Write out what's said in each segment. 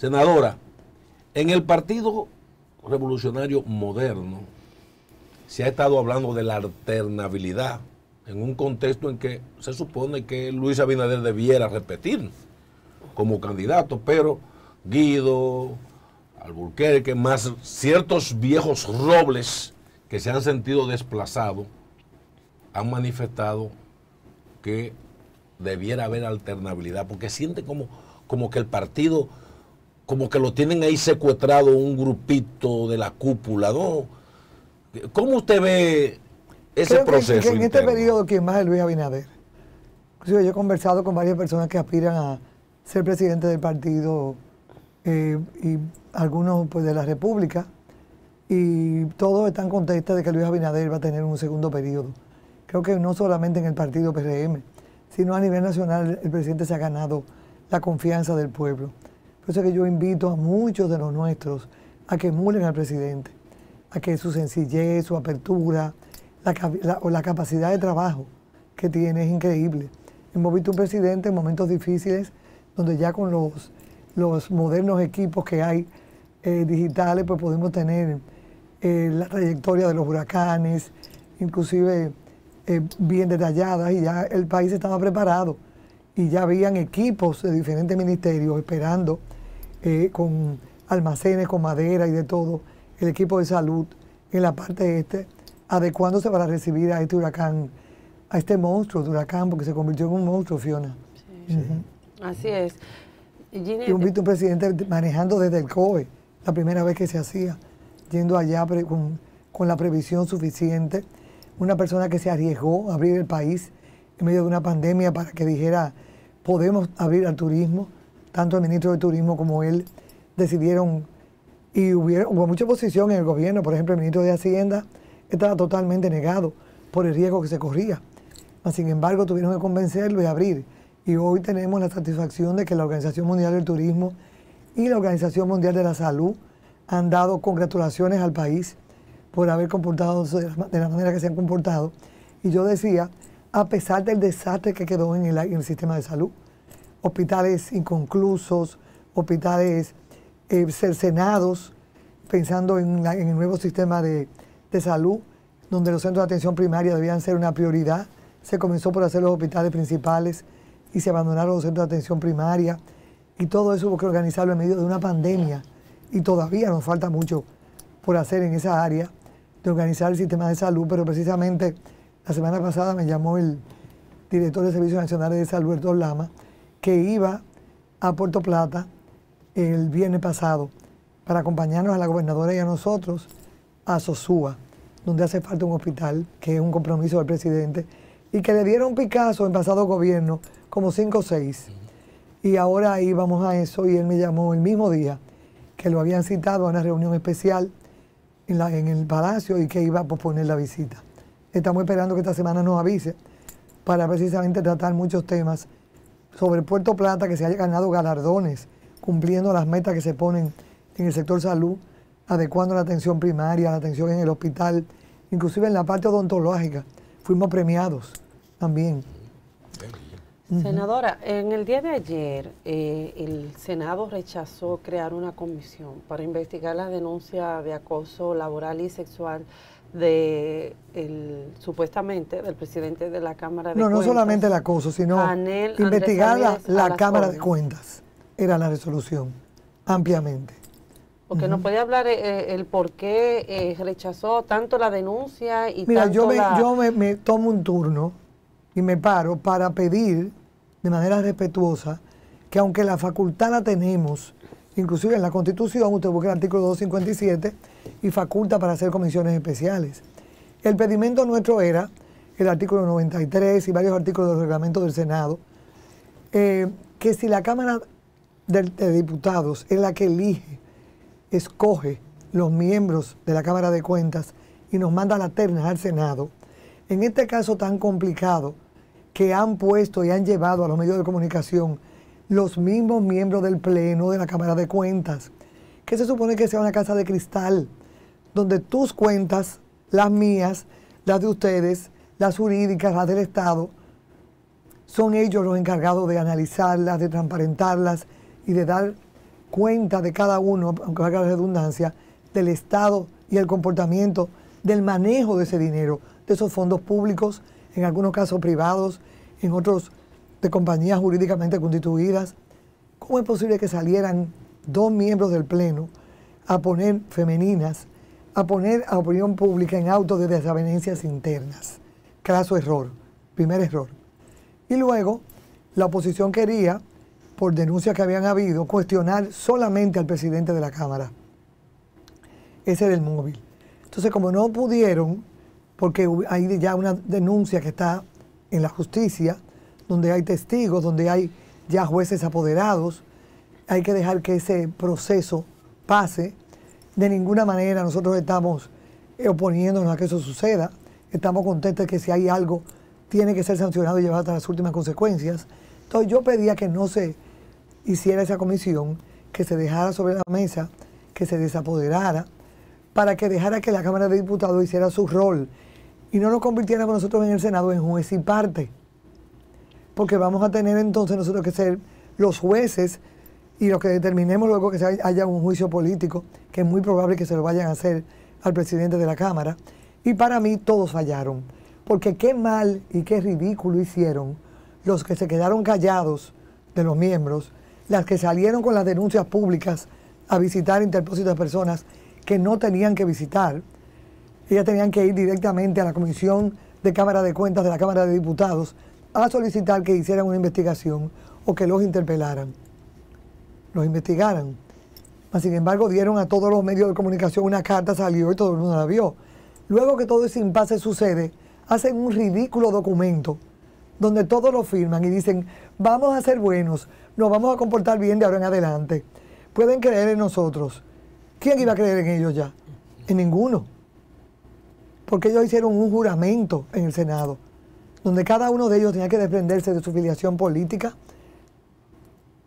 Senadora, en el Partido Revolucionario Moderno se ha estado hablando de la alternabilidad en un contexto en que se supone que Luis Abinader debiera repetir como candidato, pero Guido, Alburquerque, más ciertos viejos robles que se han sentido desplazados, han manifestado que debiera haber alternabilidad, porque siente como que el partido, como que lo tienen ahí secuestrado un grupito de la cúpula, ¿no? ¿Cómo usted ve ese proceso que en este interno? periodo, quien más es Luis Abinader. Inclusive yo he conversado con varias personas que aspiran a ser presidente del partido y algunos pues de la República, y todos están contentos de que Luis Abinader va a tener un segundo periodo. Creo que no solamente en el partido PRM, sino a nivel nacional el presidente se ha ganado la confianza del pueblo. Por eso es que yo invito a muchos de los nuestros a que emulen al presidente, a que su sencillez, su apertura, la capacidad de trabajo que tiene es increíble. Hemos visto un presidente en momentos difíciles donde ya con los modernos equipos que hay digitales, pues podemos tener la trayectoria de los huracanes, inclusive bien detalladas, y ya el país estaba preparado y ya habían equipos de diferentes ministerios esperando con almacenes, con madera y de todo, el equipo de salud en la parte adecuándose para recibir a este huracán, a este monstruo de huracán, porque se convirtió en un monstruo, Fiona. Sí. Así es. Y hemos visto un presidente manejando desde el COE, la primera vez que se hacía, yendo allá con la previsión suficiente, una persona que se arriesgó a abrir el país en medio de una pandemia para que dijera, podemos abrir al turismo. Tanto el ministro de Turismo como él decidieron, y hubo mucha oposición en el gobierno. Por ejemplo, el ministro de Hacienda estaba totalmente negado por el riesgo que se corría. Sin embargo, tuvieron que convencerlo y abrir. Y hoy tenemos la satisfacción de que la Organización Mundial del Turismo y la Organización Mundial de la Salud han dado congratulaciones al país por haber comportado de la manera que se han comportado. Y yo decía, a pesar del desastre que quedó en el sistema de salud, hospitales inconclusos, hospitales cercenados, pensando en el nuevo sistema de salud, donde los centros de atención primaria debían ser una prioridad. Se comenzó por hacer los hospitales principales y se abandonaron los centros de atención primaria, y todo eso hubo que organizarlo en medio de una pandemia, y todavía nos falta mucho por hacer en esa área de organizar el sistema de salud. Pero precisamente la semana pasada me llamó el director de Servicios Nacionales de Salud, Héctor Lama, que iba a Puerto Plata el viernes pasado para acompañarnos a la gobernadora y a nosotros a Sosúa, donde hace falta un hospital, que es un compromiso del presidente, y que le dieron Picasso en pasado gobierno, como 5 o 6. Y ahora ahí vamos a eso, y él me llamó el mismo día que lo habían citado a una reunión especial en el Palacio, y que iba a posponer la visita. Estamos esperando que esta semana nos avise para precisamente tratar muchos temas sobre Puerto Plata, que se haya ganado galardones, cumpliendo las metas que se ponen en el sector salud, adecuando la atención primaria, la atención en el hospital, inclusive en la parte odontológica. Fuimos premiados también. Senadora, en el día de ayer el Senado rechazó crear una comisión para investigar la denuncia de acoso laboral y sexual supuestamente del presidente de la Cámara de Cuentas. No solamente el acoso, sino investigar la Cámara de Cuentas. Era la resolución, ampliamente. Porque nos puede hablar el por qué rechazó tanto la denuncia y Mira, tanto yo me tomo un turno y me paro para pedir de manera respetuosa que, aunque la facultad la tenemos, inclusive en la Constitución, usted busca el artículo 257 y faculta para hacer comisiones especiales. El pedimento nuestro era el artículo 93 y varios artículos del reglamento del Senado, que si la Cámara de Diputados es la que escoge los miembros de la Cámara de Cuentas y nos manda la terna al Senado, en este caso tan complicado, que han puesto y han llevado a los medios de comunicación los mismos miembros del Pleno de la Cámara de Cuentas, que se supone que sea una casa de cristal, donde tus cuentas, las mías, las de ustedes, las jurídicas, las del Estado, son ellos los encargados de analizarlas, de transparentarlas y de dar cuenta de cada uno, aunque valga la redundancia, del estado y el comportamiento del manejo de ese dinero, de esos fondos públicos, en algunos casos privados, en otros de compañías jurídicamente constituidas. ¿Cómo es posible que salieran 2 miembros del Pleno a poner femeninas, a poner a opinión pública en autos de desavenencias internas? Craso error, primer error. Y luego, la oposición quería, por denuncias que habían habido, cuestionar solamente al presidente de la Cámara. Ese era el móvil. Entonces, como no pudieron, porque hay ya una denuncia que está en la justicia, donde hay testigos, donde hay ya jueces apoderados, hay que dejar que ese proceso pase. De ninguna manera nosotros estamos oponiéndonos a que eso suceda. Estamos contentos de que si hay algo, tiene que ser sancionado y llevado hasta las últimas consecuencias. Entonces yo pedía que no se hiciera esa comisión, que se dejara sobre la mesa, que se desapoderara, para que dejara que la Cámara de Diputados hiciera su rol y no nos convirtiéramos nosotros en el Senado en juez y parte. Porque vamos a tener entonces nosotros que ser los jueces y los que determinemos luego que haya un juicio político, que es muy probable que se lo vayan a hacer al presidente de la Cámara. Y para mí todos fallaron, porque qué mal y qué ridículo hicieron los que se quedaron callados de los miembros, las que salieron con las denuncias públicas a visitar interpósitos de personas que no tenían que visitar. Ellas tenían que ir directamente a la Comisión de Cámara de Cuentas de la Cámara de Diputados a solicitar que hicieran una investigación o que los interpelaran, los investigaran. Mas, sin embargo, dieron a todos los medios de comunicación una carta, salió y todo el mundo la vio. Luego que todo ese impasse sucede, hacen un ridículo documento donde todos lo firman y dicen, vamos a ser buenos, nos vamos a comportar bien de ahora en adelante. Pueden creer en nosotros. ¿Quién iba a creer en ellos ya? En ninguno. Porque ellos hicieron un juramento en el Senado, donde cada uno de ellos tenía que desprenderse de su filiación política,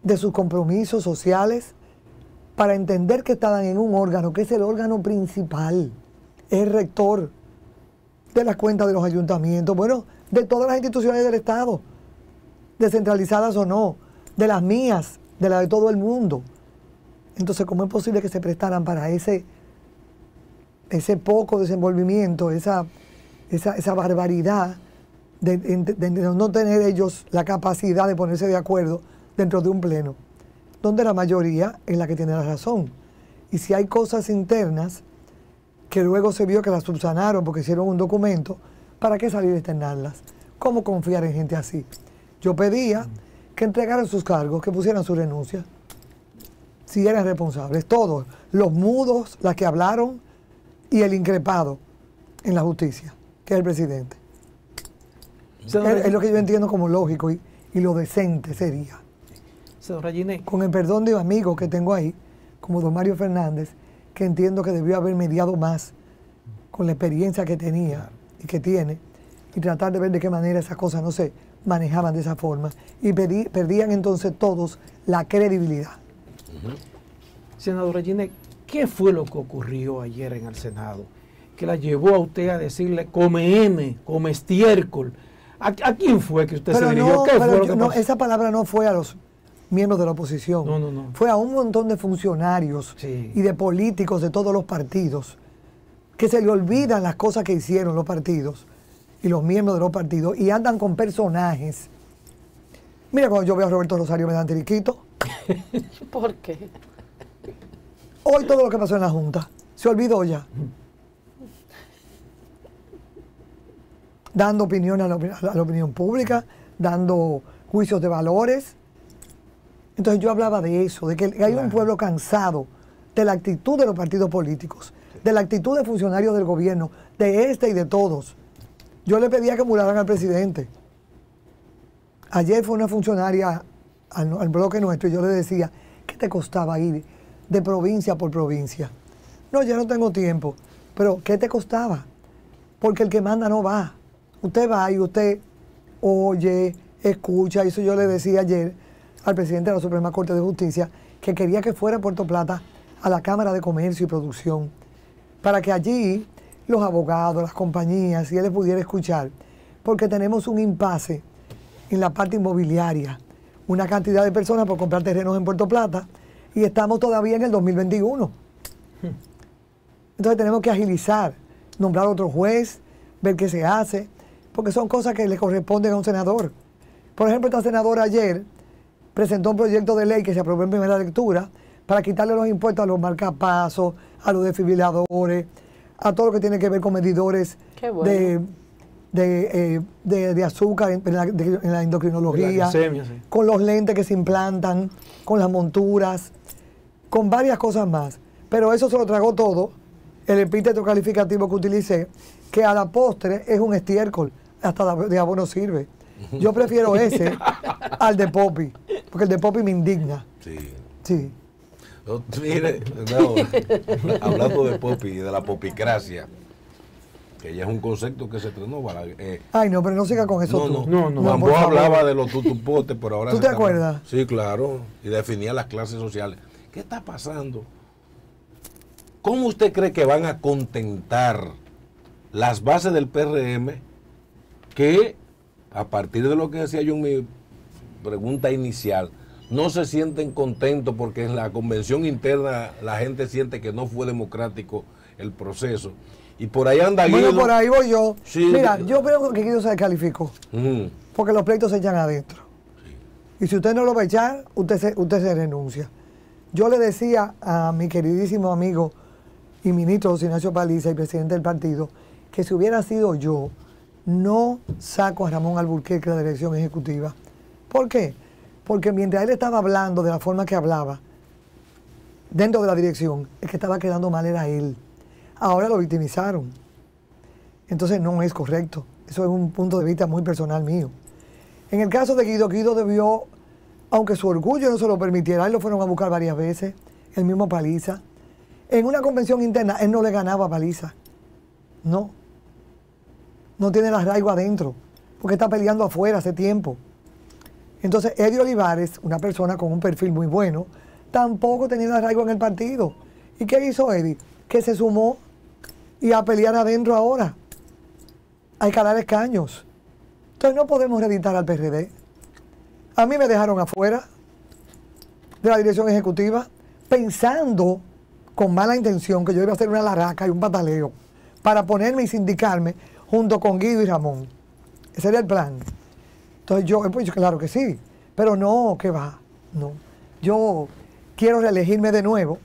de sus compromisos sociales, para entender que estaban en un órgano, que es el órgano principal, es el rector de las cuentas de los ayuntamientos, bueno, de todas las instituciones del Estado, descentralizadas o no, de las mías, de las de todo el mundo. Entonces, ¿cómo es posible que se prestaran para ese poco desenvolvimiento, esa barbaridad de no tener ellos la capacidad de ponerse de acuerdo dentro de un pleno, donde la mayoría es la que tiene la razón? Y si hay cosas internas que luego se vio que las subsanaron porque hicieron un documento, ¿para qué salir a externarlas? ¿Cómo confiar en gente así? Yo pedía que entregaran sus cargos, que pusieran su renuncia, si eran responsables, todos, los mudos, las que hablaron y el increpado en la justicia, que es el presidente. Es lo que yo entiendo como lógico y lo decente sería. Señora Giné. Con el perdón de amigos que tengo ahí, como don Mario Fernández, que entiendo que debió haber mediado más con la experiencia que tenía y que tiene, y tratar de ver de qué manera esas cosas no se manejaban de esa forma. Y perdían entonces todos la credibilidad. Senadora Giné, ¿qué fue lo que ocurrió ayer en el Senado que la llevó a usted a decirle come M, come estiércol? ¿A quién fue que usted se dirigió? ¿Qué fue lo que pasó? Esa palabra no fue a los miembros de la oposición. No. Fue a un montón de funcionarios y de políticos de todos los partidos que se le olvidan las cosas que hicieron los partidos y los miembros de los partidos y andan con personajes. Mira, cuando yo veo a Roberto Rosario me dan tiriquito. ¿Por qué? Hoy todo lo que pasó en la Junta se olvidó ya. Dando opinión a la opinión pública, dando juicios de valores. Entonces yo hablaba de eso, de que hay un pueblo cansado de la actitud de los partidos políticos, de la actitud de funcionarios del gobierno, de este y de todos. Yo le pedía que muraran al presidente. Ayer fue una funcionaria al bloque nuestro y yo le decía, ¿qué te costaba ir de provincia por provincia? No, ya no tengo tiempo, pero ¿qué te costaba? Porque el que manda no va. Usted va y usted oye, escucha. Eso yo le decía ayer al presidente de la Suprema Corte de Justicia, que quería que fuera a Puerto Plata a la Cámara de Comercio y Producción, para que allí los abogados, las compañías, y él les pudiera escuchar, porque tenemos un impasse en la parte inmobiliaria, una cantidad de personas por comprar terrenos en Puerto Plata, y estamos todavía en el 2021. Entonces tenemos que agilizar, nombrar otro juez, ver qué se hace, porque son cosas que le corresponden a un senador. Por ejemplo, esta senadora ayer presentó un proyecto de ley que se aprobó en primera lectura para quitarle los impuestos a los marcapasos, a los desfibriladores, a todo lo que tiene que ver con medidores de azúcar en la endocrinología, glicemia, sí, con los lentes que se implantan, con las monturas, con varias cosas más. Pero eso se lo tragó todo el epíteto calificativo que utilicé, que a la postre es un estiércol, hasta de abono sirve. Yo prefiero ese al de Popi, porque el de Popi me indigna. Sí. Sí. Mire, no, hablando de Popi y de la popicracia, que ya es un concepto que se estrenó. Ay, no, pero no siga con eso. No. Juan Bosch hablaba de los tutupotes, pero ahora... ¿Tú te acuerdas? Sí, claro, y definía las clases sociales. ¿Qué está pasando? ¿Cómo usted cree que van a contentar las bases del PRM que, a partir de lo que decía yo en mi pregunta inicial, no se sienten contentos porque en la convención interna la gente siente que no fue democrático el proceso? Y por ahí anda Guido. Bueno, por ahí voy yo. Sí. Mira, yo creo que Guido se descalificó. Porque los pleitos se echan adentro. Sí. Y si usted no lo va a echar, usted se renuncia. Yo le decía a mi queridísimo amigo y ministro José Ignacio Paliza y presidente del partido, que si hubiera sido yo, no saco a Ramón Alburquerque de la dirección ejecutiva. ¿Por qué? Porque mientras él estaba hablando de la forma que hablaba, dentro de la dirección, el que estaba quedando mal era él. Ahora lo victimizaron. Entonces no es correcto. Eso es un punto de vista muy personal mío. En el caso de Guido, Guido debió, aunque su orgullo no se lo permitiera, él lo fueron a buscar varias veces, el mismo Paliza. En una convención interna, él no le ganaba a Paliza. No. No tiene el arraigo adentro, porque está peleando afuera hace tiempo. Entonces, Eddie Olivares, una persona con un perfil muy bueno, tampoco tenía el arraigo en el partido. ¿Y qué hizo Eddie? Que se sumó y a pelear adentro ahora, a escalar escaños. Entonces no podemos reeditar al PRD. A mí me dejaron afuera de la dirección ejecutiva pensando con mala intención que yo iba a hacer una laraca y un pataleo para ponerme y sindicarme junto con Guido y Ramón. Ese era el plan. Entonces yo, pues claro que sí, pero no, que va, no. Yo quiero reelegirme de nuevo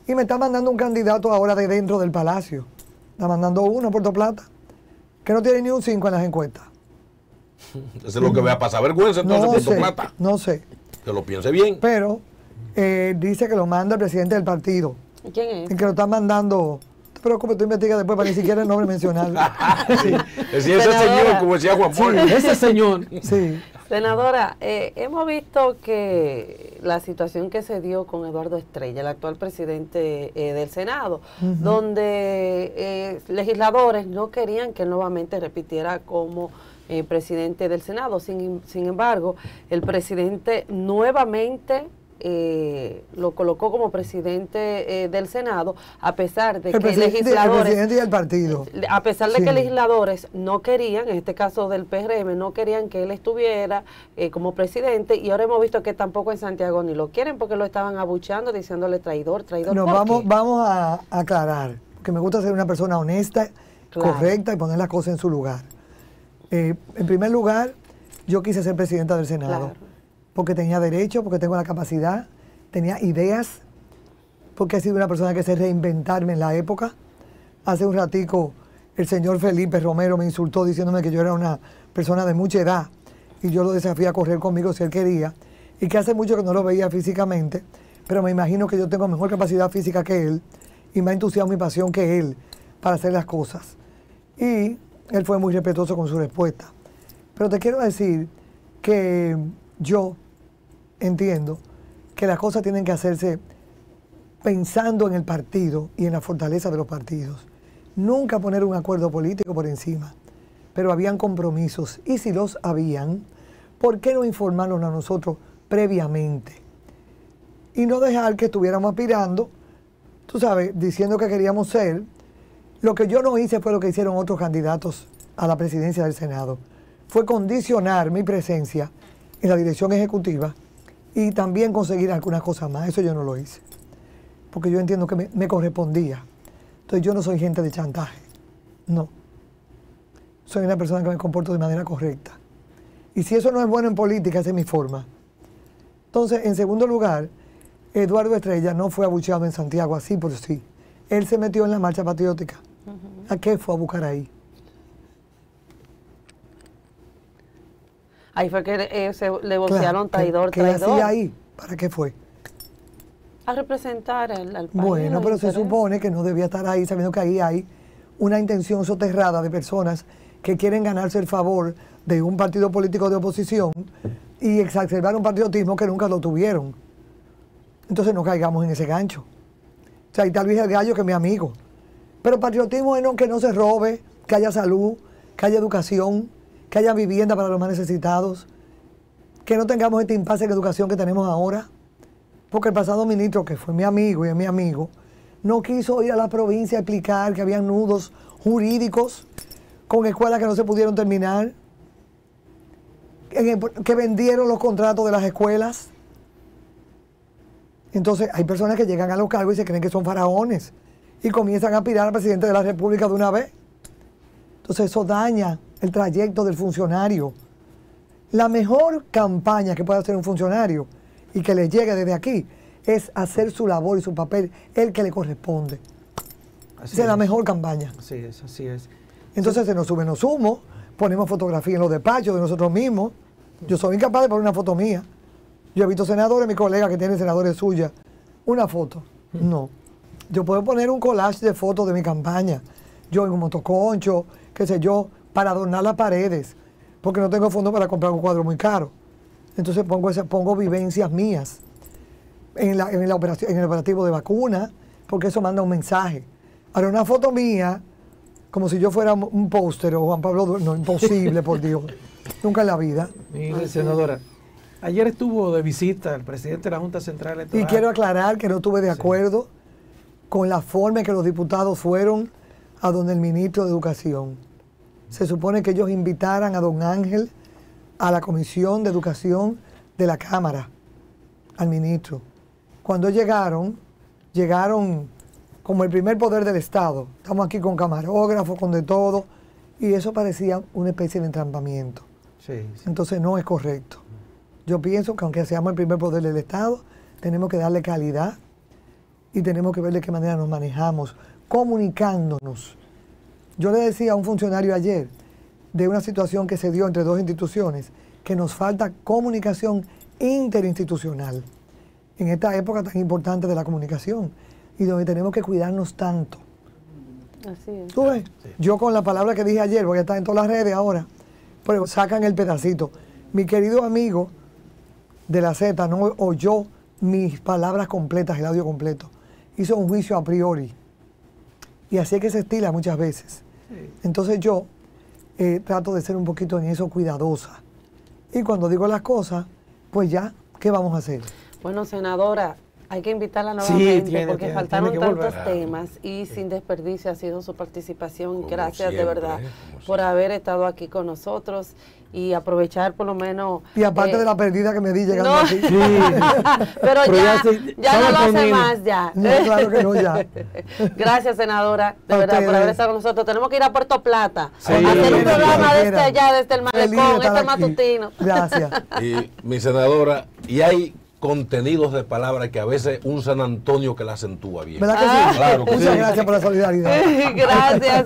y me está mandando un candidato ahora de dentro del Palacio. Está mandando uno, Puerto Plata, que no tiene ni un 5 en las encuestas. Eso es lo que va a pasar vergüenza entonces, Puerto Plata. No sé. Que lo piense bien. Pero dice que lo manda el presidente del partido. ¿Quién es? El que lo está mandando. No te preocupes, tú investigas después para ni siquiera el nombre mencionarlo. Sí. Ese señor, como decía Juan Bosch. Sí, ese señor. Sí. Senadora, hemos visto que la situación que se dio con Eduardo Estrella, el actual presidente del Senado, donde legisladores no querían que él nuevamente repitiera como presidente del Senado. Sin embargo, el presidente nuevamente lo colocó como presidente del Senado, a pesar de que legisladores, el presidente y el partido, a pesar de que legisladores no querían, en este caso del PRM, no querían que él estuviera como presidente, y ahora hemos visto que tampoco en Santiago ni lo quieren porque lo estaban abuchando, diciéndole traidor. No, vamos a aclarar, porque me gusta ser una persona honesta, correcta y poner las cosas en su lugar. En primer lugar, yo quise ser presidenta del Senado. Porque tenía derecho, porque tengo la capacidad, tenía ideas, porque he sido una persona que sé reinventarme en la época. Hace un ratico el señor Felipe Romero me insultó diciéndome que yo era una persona de mucha edad y yo lo desafié a correr conmigo si él quería, y que hace mucho que no lo veía físicamente, pero me imagino que yo tengo mejor capacidad física que él y más entusiasmo y pasión que él para hacer las cosas. Y él fue muy respetuoso con su respuesta. Pero te quiero decir que yo entiendo que las cosas tienen que hacerse pensando en el partido y en la fortaleza de los partidos. Nunca poner un acuerdo político por encima, pero habían compromisos, y si los habían, ¿por qué no informarnos a nosotros previamente? Y no dejar que estuviéramos aspirando, tú sabes, diciendo que queríamos ser. Lo que yo no hice fue lo que hicieron otros candidatos a la presidencia del Senado. Fue condicionar mi presencia en la dirección ejecutiva y también conseguir algunas cosas más. Eso yo no lo hice, porque yo entiendo que me correspondía. Entonces yo no soy gente de chantaje, no. Soy una persona que me comporto de manera correcta. Y si eso no es bueno en política, esa es mi forma. Entonces, en segundo lugar, Eduardo Estrella no fue abucheado en Santiago así por sí. Él se metió en la marcha patriótica. ¿A qué fue a buscar ahí? Ahí fue que le vocearon traidor. ¿Qué hacía ahí? ¿Para qué fue? A representar al país. Bueno, pero se supone que no debía estar ahí, sabiendo que ahí hay una intención soterrada de personas que quieren ganarse el favor de un partido político de oposición y exacerbar un patriotismo que nunca lo tuvieron. Entonces no caigamos en ese gancho. O sea, ahí está Luis el Gallo, que es mi amigo. Pero patriotismo es que no se robe, que haya salud, que haya educación, que haya vivienda para los más necesitados, que no tengamos este impasse en educación que tenemos ahora. Porque el pasado ministro, que fue mi amigo y es mi amigo, no quiso ir a la provincia a explicar que habían nudos jurídicos con escuelas que no se pudieron terminar, que vendieron los contratos de las escuelas. Entonces hay personas que llegan a los cargos y se creen que son faraones y comienzan a aspirar al presidente de la República de una vez. Entonces eso daña el trayecto del funcionario. La mejor campaña que puede hacer un funcionario y que le llegue desde aquí es hacer su labor y su papel, el que le corresponde. Esa es la mejor campaña. Así es, así es. Entonces se nos sube, nos sumo, ponemos fotografía en los despachos de nosotros mismos. Yo soy incapaz de poner una foto mía. Yo he visto senadores, mis colegas que tienen senadores suyas, una foto. No. Yo puedo poner un collage de fotos de mi campaña. Yo en un motoconcho, qué sé yo, para adornar las paredes, porque no tengo fondo para comprar un cuadro muy caro. Entonces pongo vivencias mías en el operativo de vacuna, porque eso manda un mensaje. Ahora, una foto mía, como si yo fuera un póster o Juan Pablo Duarte, no, imposible, por Dios. Nunca en la vida. Mire, senadora, ayer estuvo de visita el presidente de la Junta Central Electoral. Y quiero aclarar que no estuve de acuerdo con la forma en que los diputados fueron a donde el ministro de Educación. Se supone que ellos invitaran a don Ángel a la Comisión de Educación de la Cámara, al ministro. Cuando llegaron como el primer poder del Estado. Estamos aquí con camarógrafos, con de todo, y eso parecía una especie de entrampamiento. Sí, sí. Entonces no es correcto. Yo pienso que aunque seamos el primer poder del Estado, tenemos que darle calidad y tenemos que ver de qué manera nos manejamos, comunicándonos. Yo le decía a un funcionario ayer de una situación que se dio entre dos instituciones, que nos falta comunicación interinstitucional en esta época tan importante de la comunicación y donde tenemos que cuidarnos tanto. Así es. ¿Tú ves? Sí. Yo con la palabra que dije ayer, voy a estar en todas las redes ahora, pero sacan el pedacito. Mi querido amigo de la Z no oyó mis palabras completas, el audio completo. Hizo un juicio a priori. Y así es que se estila muchas veces. Sí. Entonces yo trato de ser un poquito en eso cuidadosa. Y cuando digo las cosas, pues ya, ¿qué vamos a hacer? Bueno, senadora, hay que invitarla nuevamente porque faltaron tiene que tantos volver. temas y sin desperdicio ha sido su participación. Como Gracias siempre, de verdad como por siempre. haber estado aquí con nosotros y aprovechar por lo menos... Y aparte de la pérdida que me di llegando no. aquí. Pero ya no lo hace conmigo. más, ya. No, claro que no, ya. Gracias, senadora, de A verdad, por ustedes. haber estado con nosotros. Tenemos que ir a Puerto Plata Sí. a hacer un Sí. programa Sí. desde allá, desde el Feliz de malecón, estar este aquí. matutino. Gracias. Y mi senadora, y hay contenidos de palabras que a veces un San Antonio que la acentúa bien. ¿Verdad que sí? Claro que Muchas sí. gracias por la solidaridad. Gracias.